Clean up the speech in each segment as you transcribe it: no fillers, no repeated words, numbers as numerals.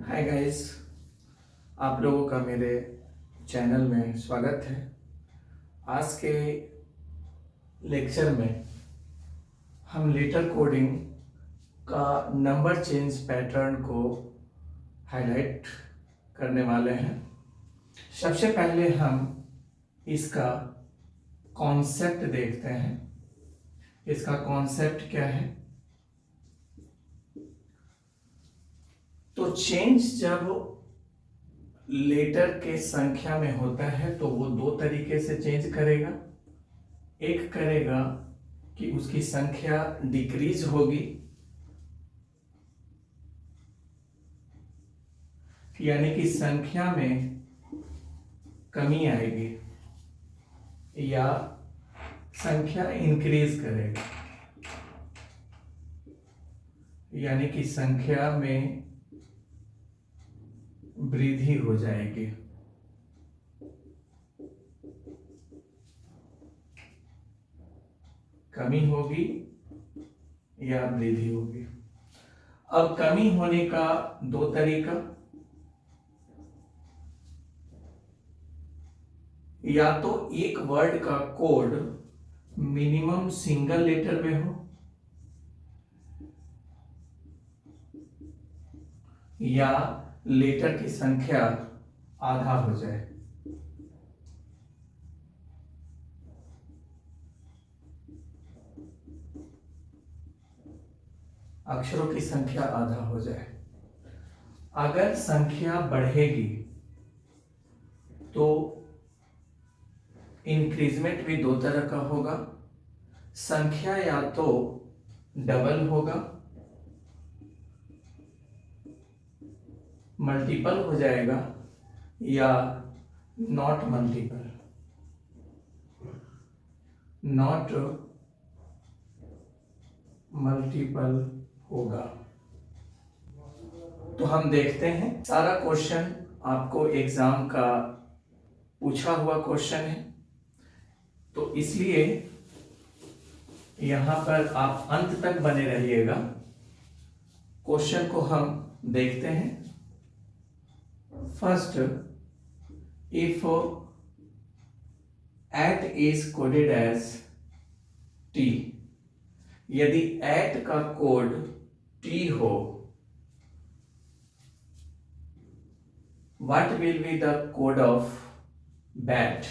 Hi guys, आप लोगों का मेरे चैनल में स्वागत है। आज के लेक्चर में हम लेटर कोडिंग का नंबर चेंज पैटर्न को हाईलाइट करने वाले हैं। सबसे पहले हम इसका कॉन्सेप्ट देखते हैं। इसका कॉन्सेप्ट क्या है? तो चेंज जब लेटर के संख्या में होता है तो वो दो तरीके से चेंज करेगा। एक करेगा कि उसकी संख्या डिक्रीज होगी, यानी कि संख्या में कमी आएगी, या संख्या इंक्रीज करेगा, यानी कि संख्या में वृद्धि हो जाएगी। कमी होगी या वृद्धि होगी। अब कमी होने का दो तरीका, या तो एक वर्ड का कोड मिनिमम सिंगल लेटर में हो, या लेटर की संख्या आधा हो जाए। अक्षरों की संख्या आधा हो जाए। अगर संख्या बढ़ेगी तो इंक्रीजमेंट भी दो तरह का होगा। संख्या या तो डबल होगा, मल्टीपल हो जाएगा, या नॉट मल्टीपल, नॉट मल्टीपल होगा। तो हम देखते हैं। सारा क्वेश्चन आपको एग्जाम का पूछा हुआ क्वेश्चन है, तो इसलिए यहां पर आप अंत तक बने रहिएगा। क्वेश्चन को हम देखते हैं। First, if eight is coded as T, यदि एट का कोड टी हो, what will be the code of bat?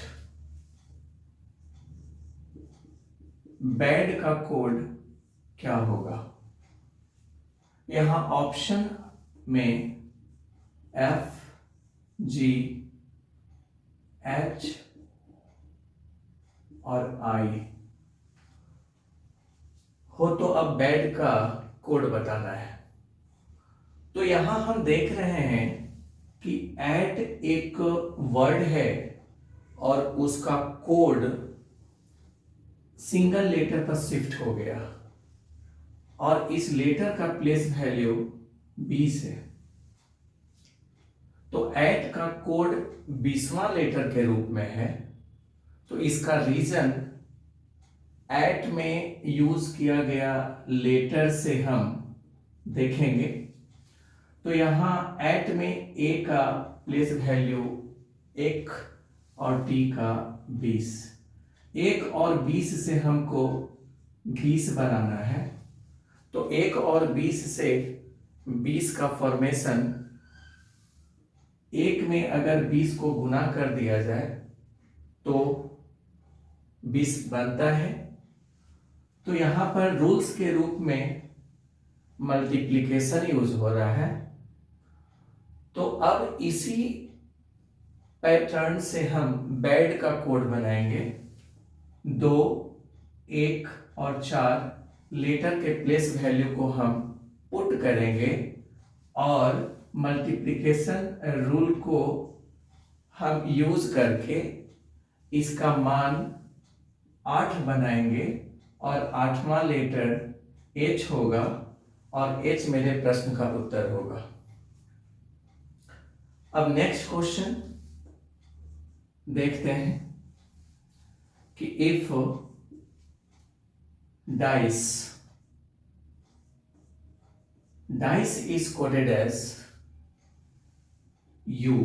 Bad का कोड क्या होगा? यहां ऑप्शन में एफ, जी, एच और आई हो, तो अब बैड का कोड बताना है। तो यहां हम देख रहे हैं कि एट एक वर्ड है और उसका कोड सिंगल लेटर पर शिफ्ट हो गया, और इस लेटर का प्लेस वैल्यू 20 है। तो एट का कोड 20वां लेटर के रूप में है, तो इसका रीजन एट में यूज किया गया लेटर से हम देखेंगे। तो यहां एट में ए का प्लेस वैल्यू 1 और टी का 20। 1 और 20 से हमको 20 बनाना है, तो 1 और 20 से 20 का फॉर्मेशन, 1 में अगर 20 को गुना कर दिया जाए तो 20 बनता है। तो यहां पर रूल्स के रूप में मल्टीप्लिकेशन यूज हो रहा है। तो अब इसी पैटर्न से हम बैड का कोड बनाएंगे। 2, 1 और 4 लेटर के प्लेस वैल्यू को हम पुट करेंगे, और मल्टीप्लिकेशन रूल को हम यूज करके इसका मान 8 बनाएंगे, और 8वां लेटर H होगा, और H मेरे प्रश्न का उत्तर होगा। अब नेक्स्ट क्वेश्चन देखते हैं कि if dice is coded as u,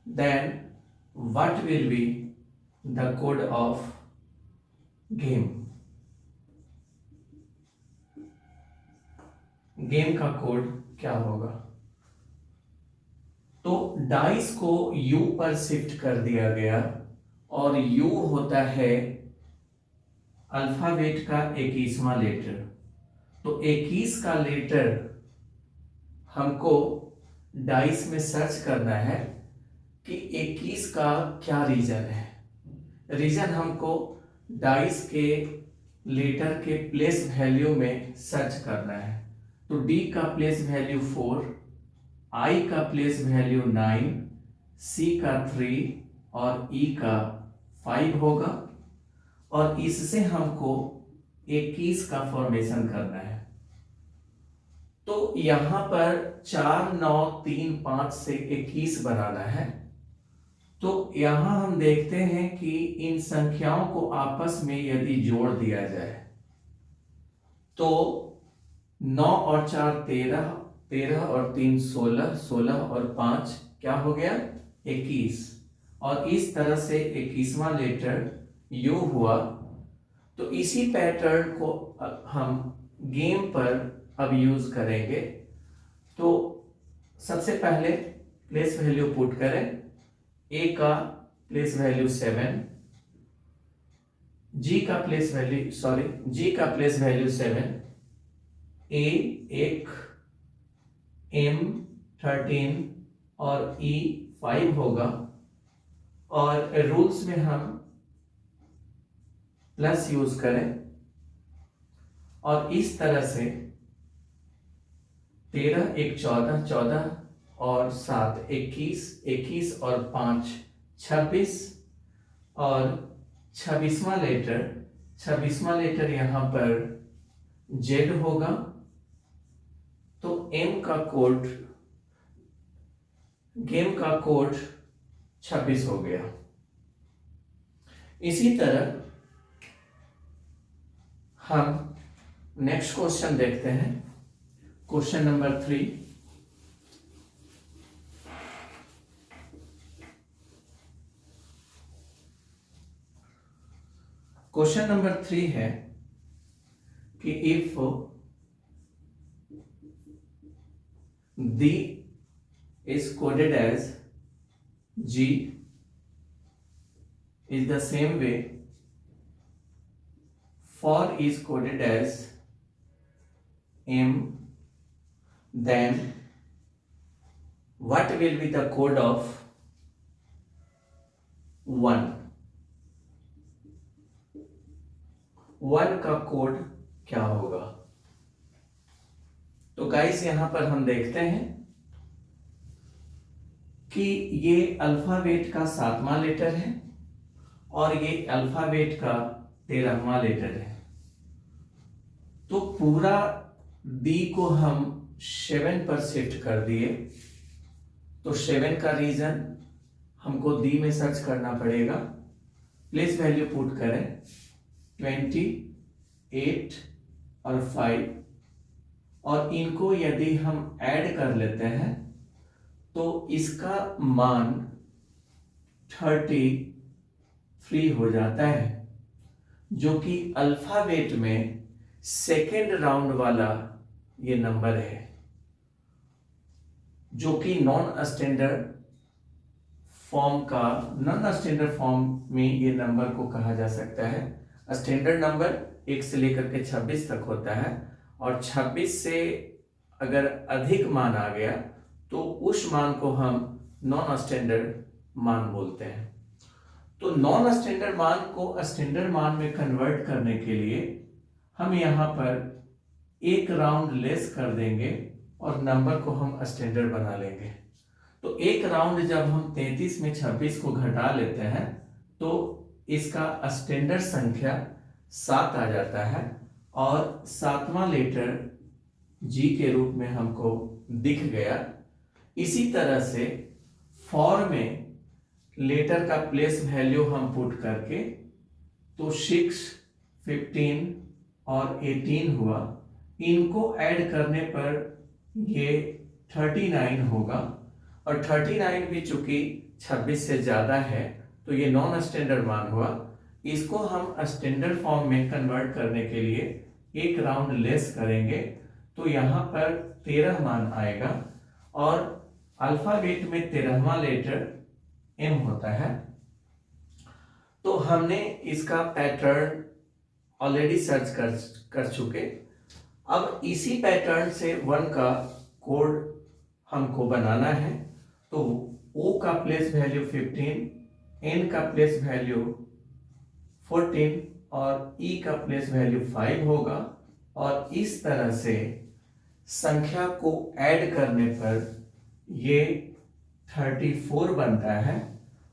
then what will be the code of game? Game का कोड क्या होगा? तो डाइस को U पर शिफ्ट कर दिया गया और U होता है अल्फाबेट का 21वां लेटर। तो 21 का लेटर हमको डाइस में सर्च करना है कि 21 का क्या रीजन है। रीजन हमको डाइस के लेटर के प्लेस वैल्यू में सर्च करना है। तो D का प्लेस वैल्यू 4, I का प्लेस वैल्यू 9, C का 3 और E का 5 होगा और इससे हमको 21 का फॉर्मेशन करना है। तो यहां पर 4 9 3 5 से 21 बनाना है। तो यहां हम देखते हैं कि इन संख्याओं को आपस में यदि जोड़ दिया जाए तो 9 और 4 13, 13 और 3 16, 16 और 5 क्या हो गया 21 और इस तरह से 21वां लेटर U हुआ। तो इसी पैटर्न को हम गेम पर अब यूज करेंगे। तो सबसे पहले प्लेस वैल्यू पुट करें। A का प्लेस वैल्यू 7, G का प्लेस वैल्यू 7, A 1, M 13 और E 5 होगा और रूल्स में हम प्लस यूज करें और इस तरह से 13 1 14, 14 और 7 21, 21 और 5 26 और 26वां लेटर यहां पर Z होगा। तो गेम का कोड 26 हो गया। इसी तरह हम नेक्स्ट क्वेश्चन देखते हैं। Question number 3। क्वेश्चन नंबर 3 है कि if D is coded as G is the same way for is coded as M, then what will be the code of 1? 1 का कोड क्या होगा? तो गाइस यहां पर हम देखते हैं कि ये अल्फाबेट का 7वां लेटर है और ये अल्फाबेट का 13वां लेटर है। तो पूरा D को हम 7 पर शिफ्ट कर दिए। तो 7 का रीजन हमको D में सर्च करना पड़ेगा। प्लेस वैल्यू पुट करें 28 और 5 और इनको यदि हम ऐड कर लेते हैं तो इसका मान 33 हो जाता है, जो कि अल्फाबेट में सेकेंड राउंड वाला ये नंबर है, जो कि नॉन स्टैंडर्ड फॉर्म में ये नंबर को कहा जा सकता है। स्टैंडर्ड नंबर 1 से लेकर के 26 तक होता है और 26 से अगर अधिक मान आ गया तो उस मान को हम नॉन स्टैंडर्ड मान बोलते हैं। तो नॉन स्टैंडर्ड मान को स्टैंडर्ड मान में कन्वर्ट करने के लिए हम यहां पर एक राउंड लेस कर देंगे और नंबर को हम स्टैंडर्ड बना लेंगे। तो एक राउंड जब हम 33 में 26 को घटा लेते हैं तो इसका स्टैंडर्ड संख्या 7 आ जाता है और 7वां लेटर G के रूप में हमको दिख गया। इसी तरह से फॉर में लेटर का प्लेस वैल्यू हम पुट करके तो 6, 15 और 18 हुआ। इनको ऐड करने पर ये 39 होगा, और 39 भी चूंकि 26 से ज़्यादा है तो ये नॉन स्टैंडर्ड मान हुआ। इसको हम स्टैंडर्ड फॉर्म में कन्वर्ट करने के लिए एक राउंड लेस करेंगे, तो यहाँ पर 13 मान आएगा, और अल्फ़ाबेट में 13वां लेटर एम होता है। तो हमने इसका पैटर्न ऑलरेडी सर्च कर चुके। अब इसी पैटर्न से 1 का कोड हमको बनाना है। तो O का प्लेस वैल्यू 15, N का प्लेस वैल्यू 14 और E का प्लेस वैल्यू 5 होगा, और इस तरह से संख्या को ऐड करने पर ये 34 बनता है,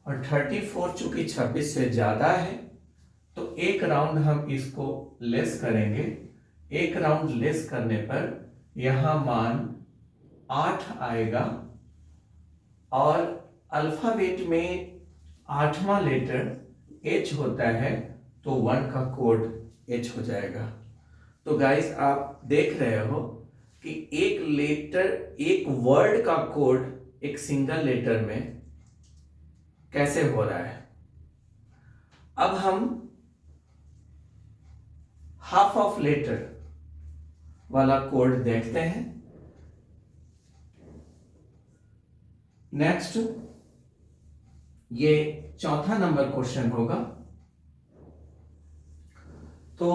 और 34 चूंकि 26 से ज्यादा है तो एक राउंड हम इसको लेस करेंगे। एक राउंड लेस करने पर यहां मान 8 आएगा, और अल्फाबेट में 8वां लेटर H होता है, तो 1 का कोड H हो जाएगा। तो गाइस आप देख रहे हो कि एक लेटर, एक वर्ड का कोड एक सिंगल लेटर में कैसे हो रहा है। अब हम हाफ ऑफ लेटर वाला कोड देखते हैं। नेक्स्ट, ये चौथा नंबर क्वेश्चन होगा। तो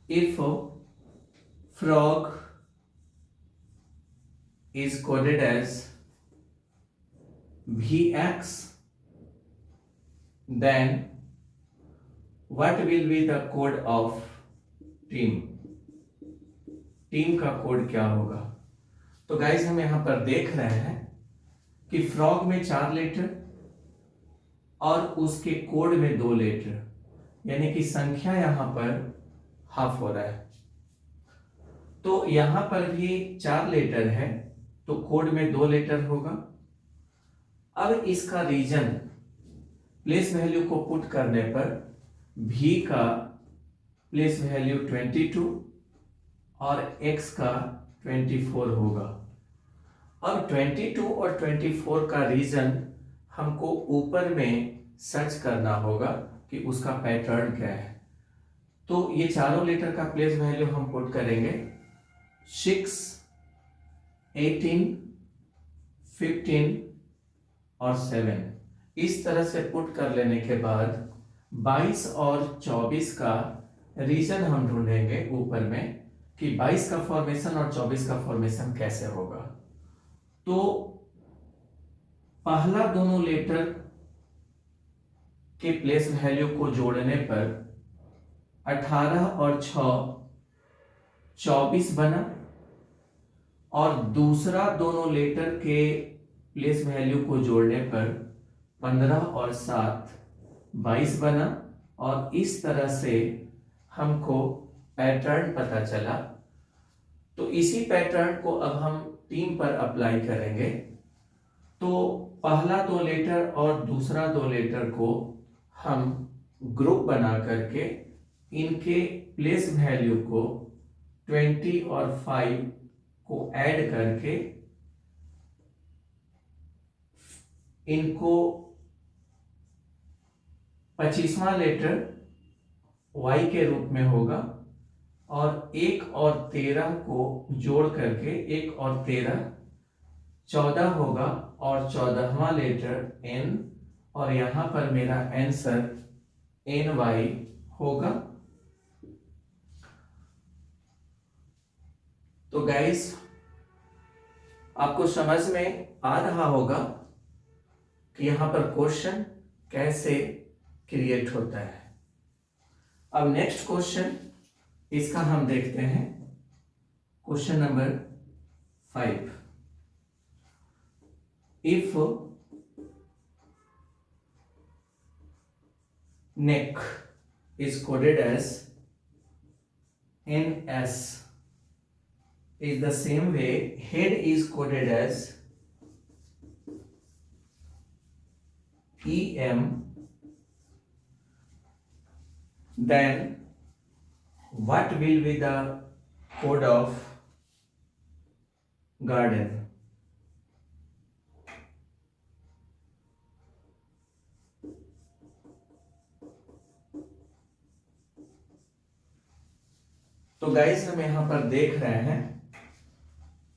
if frog is coded as VX, then what will be the code of team? Team का कोड क्या होगा? तो गाइस हम यहां पर देख रहे हैं कि फ्रॉग में 4 लेटर और उसके कोड में 2 लेटर, यानी कि संख्या यहां पर हाफ हो रहा है। तो यहां पर भी 4 लेटर है, तो कोड में 2 लेटर होगा। अब इसका रीजन प्लेस वैल्यू को पुट करने पर V का प्लेस वैल्यू 22 और X का 24 होगा। अब 22 और 24 का रीजन हमको ऊपर में सर्च करना होगा कि उसका पैटर्न क्या है। तो ये चारों लेटर का प्लेस वैल्यू हम पुट करेंगे 6, 18, 15 और 7। इस तरह से पुट कर लेने के बाद 22 और 24 का रीजन हम ढूंढेंगे ऊपर में कि 22 का फॉर्मेशन और 24 का फॉर्मेशन कैसे होगा। तो पहला दोनों लेटर के प्लेस वैल्यू को जोड़ने पर 18 और 6 24 बना, और दूसरा दोनों लेटर के प्लेस वैल्यू को जोड़ने पर 15 और 7 22 बना, और इस तरह से हमको पैटर्न पता चला। तो इसी पैटर्न को अब हम टीम पर अप्लाई करेंगे। तो पहला 2 लेटर और दूसरा 2 लेटर को हम ग्रुप बना करके इनके प्लेस वैल्यू को 20 और 5 को ऐड करके इनको 25वां लेटर Y के रूप में होगा, और 1 और 13 को जोड़ करके 1 और 13 14 होगा, और 14वां लेटर N, और यहां पर मेरा आंसर NY होगा। तो गाइस आपको समझ में आ रहा होगा कि यहां पर क्वेश्चन कैसे क्रिएट होता है। अब नेक्स्ट क्वेश्चन इसका हम देखते हैं, question number 5। If neck is coded as NS, is the same way head is coded as EM, then what will be the code of garden. तो गाइस हम यहां पर देख रहे हैं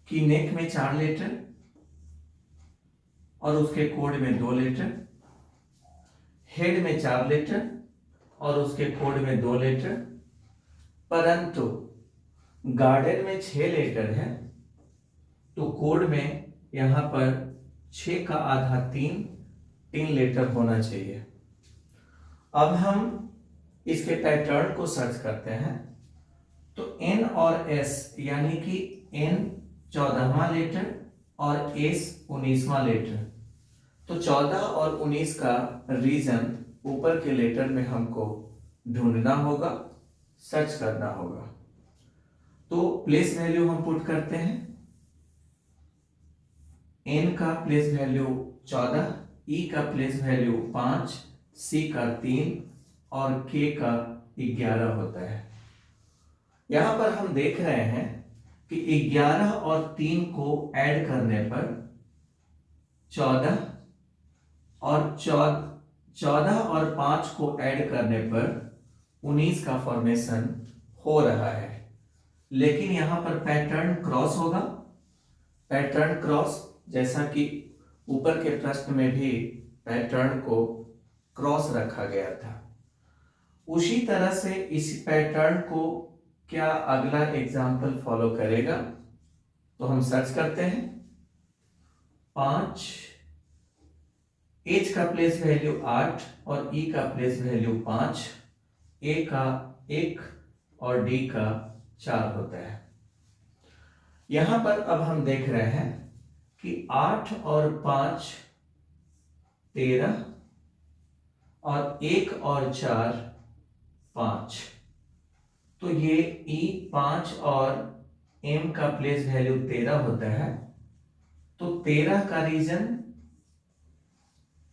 कि नेक में 4 लेटर और उसके कोड में 2 लेटर, हेड में 4 लेटर और उसके कोड में 2 लेटर, परंतु गार्डन में 6 लेटर है, तो कोड में यहां पर 6 का आधा 3 लेटर होना चाहिए। अब हम इसके पैटर्न को सर्च करते हैं। तो N और S यानी कि N 14वां लेटर और S 19वां लेटर, तो 14 और 19 का रीजन ऊपर के लेटर में हमको ढूंढना होगा, सर्च करना होगा। तो प्लेस वैल्यू हम पुट करते हैं। N का प्लेस वैल्यू 14, E का प्लेस वैल्यू 5, C का 3 और K का 11 होता है। यहां पर हम देख रहे हैं कि 11 और 3 को ऐड करने पर 14 और 14 और 5 को ऐड करने पर 19 का फॉर्मेशन हो रहा है। लेकिन यहां पर पैटर्न क्रॉस होगा। पैटर्न क्रॉस, जैसा कि ऊपर के प्रश्न में भी पैटर्न को क्रॉस रखा गया था, उसी तरह से इस पैटर्न को क्या अगला एग्जाम्पल फॉलो करेगा। तो हम सर्च करते हैं। 5, H का प्लेस वैल्यू 8 और E का प्लेस वैल्यू 5, A का 1 और D का 4 होता है। यहां पर अब हम देख रहे हैं कि 8 और 5 13 और 1 और 4 5, तो ये E 5 और M का प्लेस वैल्यू 13 होता है। तो 13 का रीजन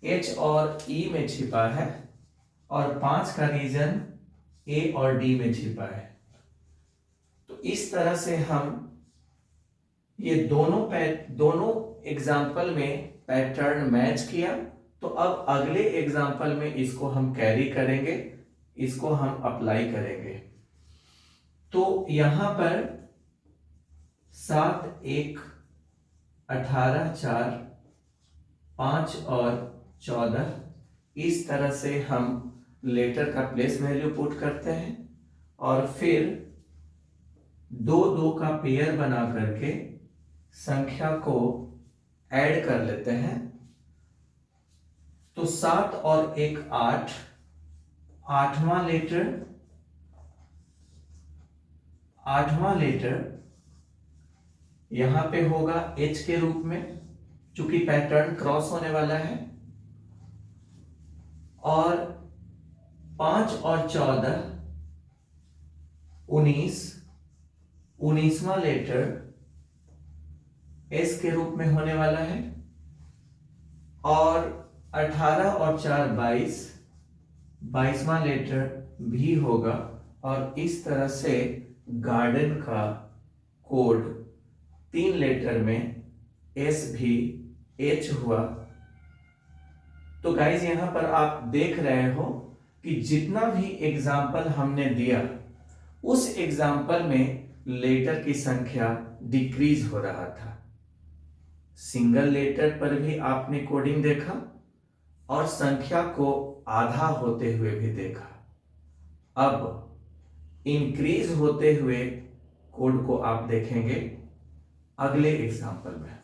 H और E में छिपा है और 5 का रीजन A और D में छिपा है। तो इस तरह से हम ये दोनों एग्जाम्पल में पैटर्न मैच किया। तो अब अगले एग्जाम्पल में इसको हम कैरी करेंगे, इसको हम अप्लाई करेंगे। तो यहां पर 7, 1, 18, 4, 5 और 14, इस तरह से हम लेटर का प्लेस वैल्यू पुट करते हैं और फिर 2-2 का पेयर बना करके संख्या को ऐड कर लेते हैं। तो 7 और 1 8, 8वां लेटर यहां पे होगा H के रूप में, चूंकि पैटर्न क्रॉस होने वाला है। और 5 और 14 19, 19वां लेटर S के रूप में होने वाला है। और 18 और 4 22, 22वां लेटर भी होगा। और इस तरह से गार्डन का कोड 3 लेटर में S भी H हुआ। तो गाइज यहां पर आप देख रहे हो कि जितना भी एग्जाम्पल हमने दिया, उस एग्जाम्पल में लेटर की संख्या डिक्रीज हो रहा था। सिंगल लेटर पर भी आपने कोडिंग देखा और संख्या को आधा होते हुए भी देखा। अब इंक्रीज होते हुए कोड को आप देखेंगे अगले एग्जाम्पल में।